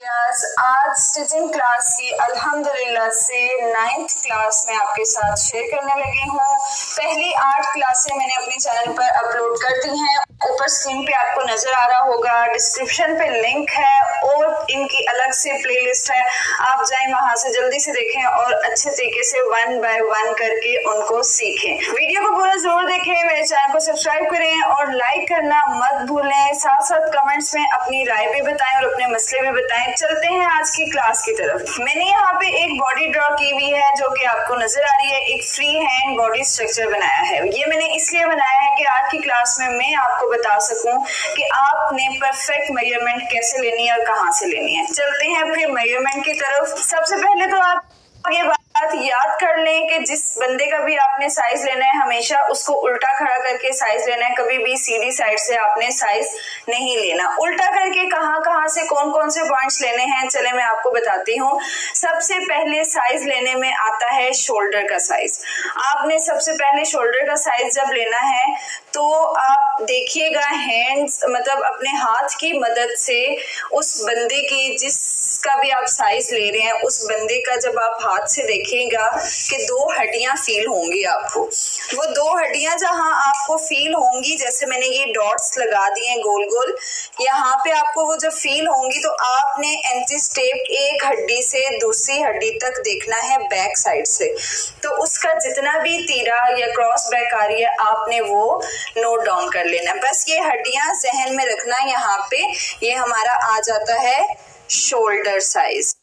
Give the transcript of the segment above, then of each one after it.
आज stitching class की अल्हम्दुलिल्लाह से 9th क्लास में आपके साथ शेयर करने लगी हूँ। पहली 8 क्लासें मैंने अपने चैनल पर अपलोड कर दी हैं। ऊपर स्क्रीन पे आपको नजर आ रहा होगा, डिस्क्रिप्शन पे लिंक है और इनकी अलग से प्लेलिस्ट है। आप जाएं वहां से जल्दी से देखें और अच्छे तरीके से 1 बाय 1 करके उनको सीखें। वीडियो को पूरा जरूर देखें, मेरे चैनल को सब्सक्राइब करें और लाइक करना मत भूलें। साथ साथ कमेंट्स में अपनी राय भी बताएं और अपने मसले भी बताएं। चलते हैं आज की क्लास की तरफ। मैंने यहाँ पे एक बॉडी ड्रॉ की हुई है जो कि आपको नजर आ रही है। एक फ्री हैंड बॉडी स्ट्रक्चर बनाया है। ये मैंने इसलिए बनाया है कि आज की क्लास में मैं आपको बता सकूं कि आपने परफेक्ट मेजरमेंट कैसे लेनी है और कहां से लेनी है। चलते हैं फिर मेजरमेंट की तरफ। सबसे पहले तो आप ये बात याद कर लें कि जिस बंदे का भी आपने साइज लेना है हमेशा उसको उल्टा खड़ा करके साइज लेना है। कभी भी सीधी साइड से आपने साइज नहीं लेना। उल्टा करके कहां से कौन से पॉइंट्स लेने हैं, चले मैं आपको बताती हूँ। सबसे पहले साइज लेने में आता है शोल्डर का साइज। आपने सबसे पहले शोल्डर का साइज जब लेना है तो आप देखिएगा हैंड्स मतलब अपने हाथ की मदद से उस बंदे की जिसका भी आप साइज ले रहे हैं उस बंदे का जब आप हाथ से देखिएगा कि 2 हड्डियां फील होंगी आपको। वो 2 हड्डियां जहां आपको फील होंगी, जैसे मैंने ये डॉट्स लगा दिए हैं गोल गोल, यहाँ पे आपको वो जब फील होंगी तो आपने एंटी स्टेप एक हड्डी से दूसरी हड्डी तक देखना है बैक साइड से। तो उसका जितना भी तीरा या क्रॉस बैक आ रही है आपने वो नोट डाउन कर लेना। बस ये हड्डियां जहन में रखना। यहाँ पे ये हमारा आ जाता है शोल्डर साइज।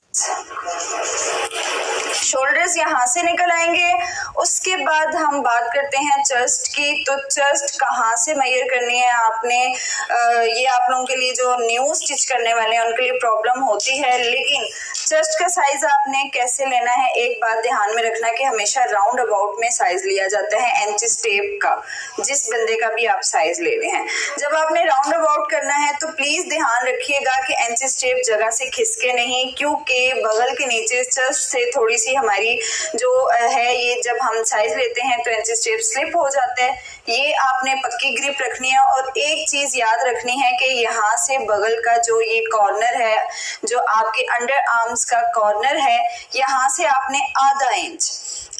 शोल्डर्स यहाँ से निकल आएंगे। उसके बाद हम बात करते हैं चेस्ट की। तो चेस्ट कहाँ से मेजर करनी है आपने, ये आप लोगों के लिए जो न्यू स्टिच करने वाले हैं उनके लिए प्रॉब्लम होती है, लेकिन चेस्ट का साइज आपने कैसे लेना है एक बात ध्यान में रखना कि हमेशा राउंड अबाउट में साइज लिया जाता है एंटी स्टेप का, जिस बंदे का भी आप साइज ले रहे हैं। जब आपने राउंड अबाउट करना है तो प्लीज ध्यान रखिएगा कि एंटी स्टेप जगह से खिसके नहीं, क्योंकि बगल के नीचे चेस्ट से थोड़ी सी हमारी जो है ये जब हम साइज लेते हैं तो एंटी स्टेप स्लिप हो जाता है। ये आपने पक्की ग्रिप रखनी है। और एक चीज याद रखनी है कि यहाँ से बगल का जो ये कॉर्नर है, जो आपके अंडर आर्म्स का कॉर्नर है, यहाँ से आपने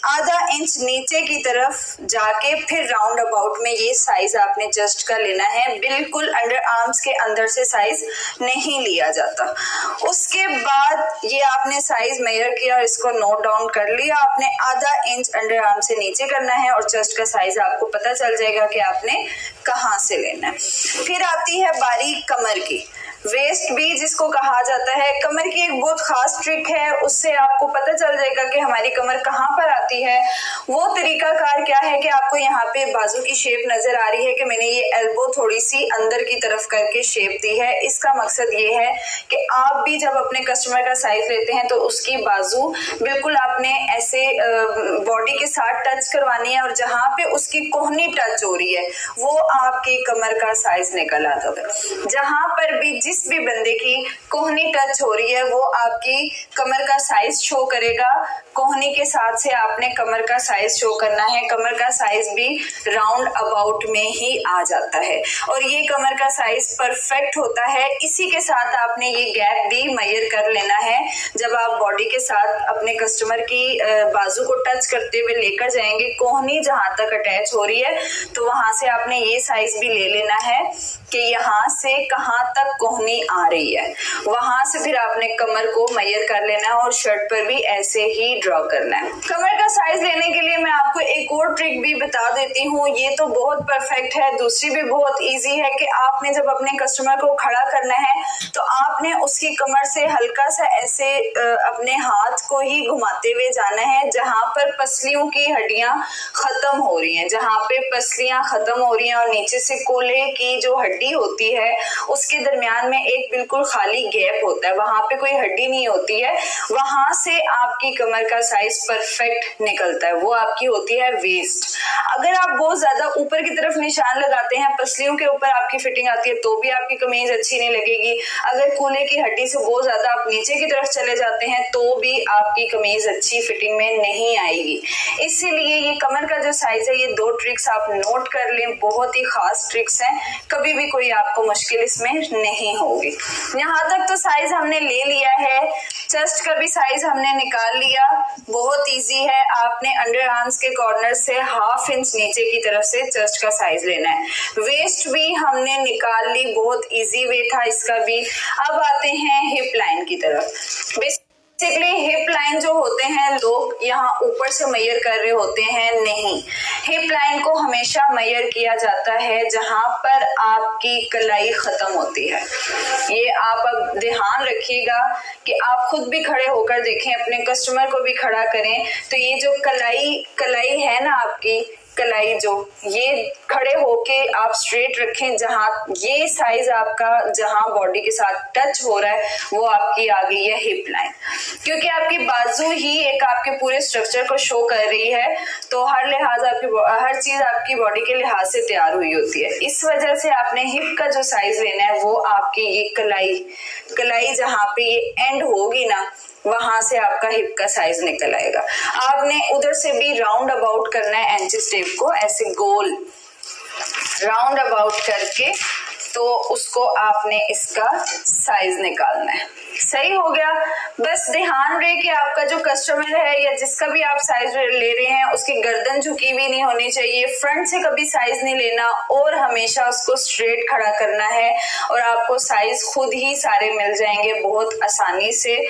आधा इंच नीचे की तरफ जाके फिर राउंड अबाउट में ये साइज आपने चेस्ट का लेना है। बिल्कुल अंडर आर्म्स के अंदर से साइज नहीं लिया जाता। उसके बाद ये आपने साइज मेजर किया और इसको नोट डाउन कर लिया। आपने आधा इंच अंडर आर्म से नीचे करना है और चेस्ट का साइज आपको पता चल जाएगा कि आपने कहाँ से लेना है। फिर आती है बारीक कमर की, वेस्ट भी जिसको कहा जाता है। कमर की एक बहुत खास ट्रिक है, उससे आपको पता चल जाएगा कि हमारी कमर कहाँ पर आती है। वो तरीकाकार क्या है कि आपको यहाँ पे बाजू की शेप नजर आ रही है कि मैंने ये एल्बो थोड़ी सी अंदर की तरफ करके शेप दी है। इसका मकसद ये है कि आप भी जब अपने कस्टमर का साइज लेते हैं तो उसकी बाजू बिल्कुल आपने ऐसे बॉडी के साथ टच करवानी है और जहाँ पे उसकी कोहनी टच हो रही है वो आपकी कमर का साइज निकल आता है। जहाँ पर भी जिस भी बंदे की कोहनी टच हो रही है वो आपकी कमर का साइज शो करेगा। कोहनी के साथ से आपने कमर का साइज शो करना है। कमर का साइज भी राउंड अबाउट में ही आ जाता है और ये कमर का साइज परफेक्ट होता है। इसी के साथ आपने ये गैप भी मेजर कर लेना है। जब आप बॉडी के साथ अपने कस्टमर की बाजू को टच करते हुए लेकर जाएंगे, कोहनी जहां तक अटैच हो रही है तो वहां से आपने ये साइज भी ले लेना है कि यहाँ से कहाँ तक कोहनी आ रही है। वहां से फिर आपने कमर को मेजर कर लेना है और शर्ट पर भी ऐसे ही ड्रॉ करना है। कमर का साइज लेने के लिए मैं आपको एक और ट्रिक भी बता देती हूँ। ये तो बहुत परफेक्ट है, दूसरी भी बहुत इजी है कि आपने जब अपने कस्टमर को खड़ा करना है तो आपने उसकी कमर से हल्का सा ऐसे अपने हाथ को ही घुमाते हुए जाना है जहां पर पसलियों की हड्डियां खत्म हो रही हैं। जहां पे पसलियां खत्म हो रही हैं और नीचे से कोल्हे की जो हड्डी होती है उसके दरमियान में एक बिल्कुल खाली गैप होता है, वहां पे कोई हड्डी नहीं होती है। वहां से आपकी कमर का साइज परफेक्ट निकलता है। वो आपकी होती है वेस्ट। अगर आप बहुत ज्यादा ऊपर की तरफ निशान लगाते हैं, पसलियों के ऊपर आपकी फिटिंग आती है तो भी आपकी कमीज अच्छी नहीं लगेगी। अगर कोल्हे की हड्डी से बहुत ज्यादा आप नीचे की तरफ चले जाते हैं तो भी आपकी कमीज अच्छी फिटिंग में नहीं आएगी। इसीलिए ये कमर का जो साइज है, ये 2 ट्रिक्स आप नोट कर लें, बहुत ही खास ट्रिक्स हैं। कभी भी कोई आपको मुश्किल इसमें नहीं होगी। यहाँ तक तो साइज हमने ले लिया है, चेस्ट का भी साइज हमने निकाल लिया। बहुत इजी है, आपने अंडर आर्म्स के कॉर्नर से 1/2 इंच नीचे की तरफ से चेस्ट का साइज लेना है। वेस्ट भी हमने निकाल ली, बहुत इजी वे था इसका भी। अब आते हैं हिप लाइन की तरफ। बेसिकली हिप लाइन जो होते हैं लोग यहाँ ऊपर से मेजर कर रहे होते हैं, नहीं, हिप लाइन को हमेशा मेजर किया जाता है जहां पर आपकी कलाई खत्म होती है। ये आप अब ध्यान रखिएगा कि आप खुद भी खड़े होकर देखें, अपने कस्टमर को भी खड़ा करें, तो ये जो कलाई है ना आपकी कलाई, जो ये खड़े होके आप स्ट्रेट रखें, जहां ये साइज आपका जहां बॉडी के साथ टच हो रहा है वो आपकी आ गई है हिप लाइन। क्योंकि आपकी बाजू ही एक आपके पूरे स्ट्रक्चर को शो कर रही है, तो हर चीज आपकी बॉडी के लिहाज से तैयार हुई होती है। इस वजह से आपने हिप का जो साइज लेना है वो आपकी ये कलाई जहां पे ये एंड होगी ना, वहां से आपका हिप का साइज निकल आएगा। आपने उधर से भी राउंड अबाउट करना है एंचिस टेप को, ऐसे गोल राउंड अबाउट करके, तो उसको आपने इसका साइज निकालना है। सही हो गया। बस ध्यान रहे कि आपका जो कस्टमर है या जिसका भी आप साइज ले रहे हैं उसकी गर्दन झुकी हुई नहीं होनी चाहिए, फ्रंट से कभी साइज नहीं लेना और हमेशा उसको स्ट्रेट खड़ा करना है, और आपको साइज खुद ही सारे मिल जाएंगे बहुत आसानी से।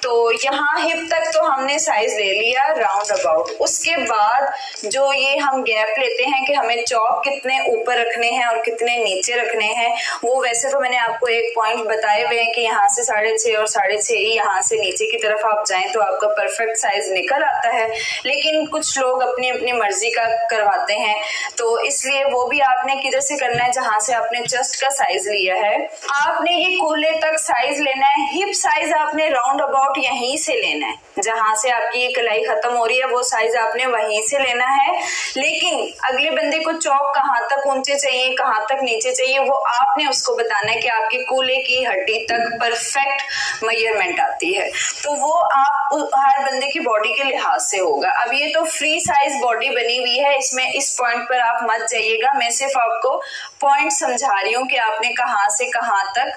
तो यहाँ हिप तक तो हमने साइज ले लिया राउंड अबाउट। उसके बाद जो ये हम गैप लेते हैं कि हमें चौक कितने ऊपर रखने हैं और कितने नीचे रखने हैं, वो वैसे तो मैंने आपको एक पॉइंट बताए हुए हैं कि यहाँ से 6.5 और 6.5 यहाँ से नीचे की तरफ आप जाएं तो आपका परफेक्ट साइज निकल आता है। लेकिन कुछ लोग अपनी अपनी मर्जी का करवाते हैं, तो इसलिए वो भी आपने किधर से करना है, जहां से आपने चेस्ट का साइज लिया है आपने ये कूल्हे तक साइज लेना है। हिप साइज आपने राउंड अबाउट यहीं से लेना है, जहां से आपकी ये कलाई खत्म हो रही है वो साइज आपने वहीं से लेना है। लेकिन अगले बंदे को चौक कहाँ तक ऊंचे चाहिए, कहाँ तक नीचे चाहिए, वो आपने उसको बताना है कि आपके कूल्हे की हड्डी तक परफेक्ट मेजरमेंट आती है। तो वो आप हर बंदे की बॉडी के लिहाज से होगा। अब ये तो फ्री साइज बॉडी बनी हुई है, इसमें इस पॉइंट पर आप मत जाइएगा, मैं सिर्फ आपको पॉइंट समझा रही हूँ कि आपने कहाँ से कहाँ तक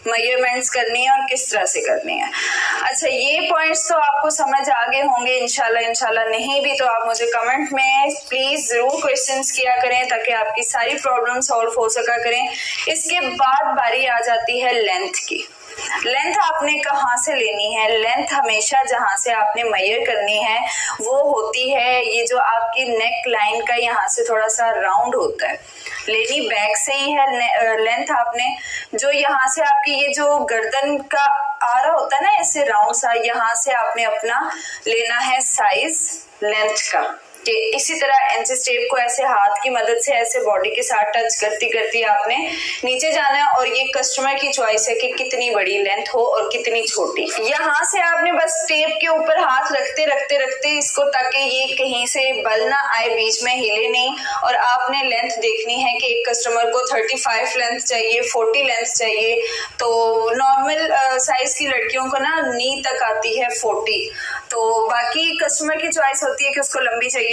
मेजरमेंट्स करनी है और किस तरह से करनी है। अच्छा, ये पॉइंट्स तो आपको समझ आ गए होंगे इंशाल्लाह। नहीं भी तो आप मुझे कमेंट में प्लीज जरूर क्वेश्चंस किया करें ताकि आपकी सारी प्रॉब्लम सॉल्व हो सका करें। इसके बाद बारी आ जाती है लेंथ की। लेंथ आपने कहाँ से लेनी है? लेंथ हमेशा जहां से आपने मेजर करनी है वो होती है ये जो आपकी नेक लाइन का यहाँ से थोड़ा सा राउंड होता है, लेनी बैक से ही है लेंथ आपने। जो यहाँ से आपकी ये जो गर्दन का आ रहा होता है ना ऐसे राउंड सा, यहाँ से आपने अपना लेना है साइज लेंथ का। कि इसी तरह एंचिस टेप को ऐसे हाथ की मदद से ऐसे बॉडी के साथ टच करती करती आपने नीचे जाना है, और ये कस्टमर की चॉइस है कि कितनी बड़ी लेंथ हो और कितनी छोटी। यहाँ से आपने बस टेप के ऊपर हाथ रखते रखते रखते इसको, ताकि ये कहीं से बल ना आए, बीच में हिले नहीं। और आपने लेंथ देखनी है कि एक कस्टमर को 35 लेंथ चाहिए, 40 लेंथ चाहिए, तो नॉर्मल साइज की लड़कियों को ना नी तक आती है 40, तो बाकी कस्टमर की चॉइस होती है कि उसको लंबी चाहिए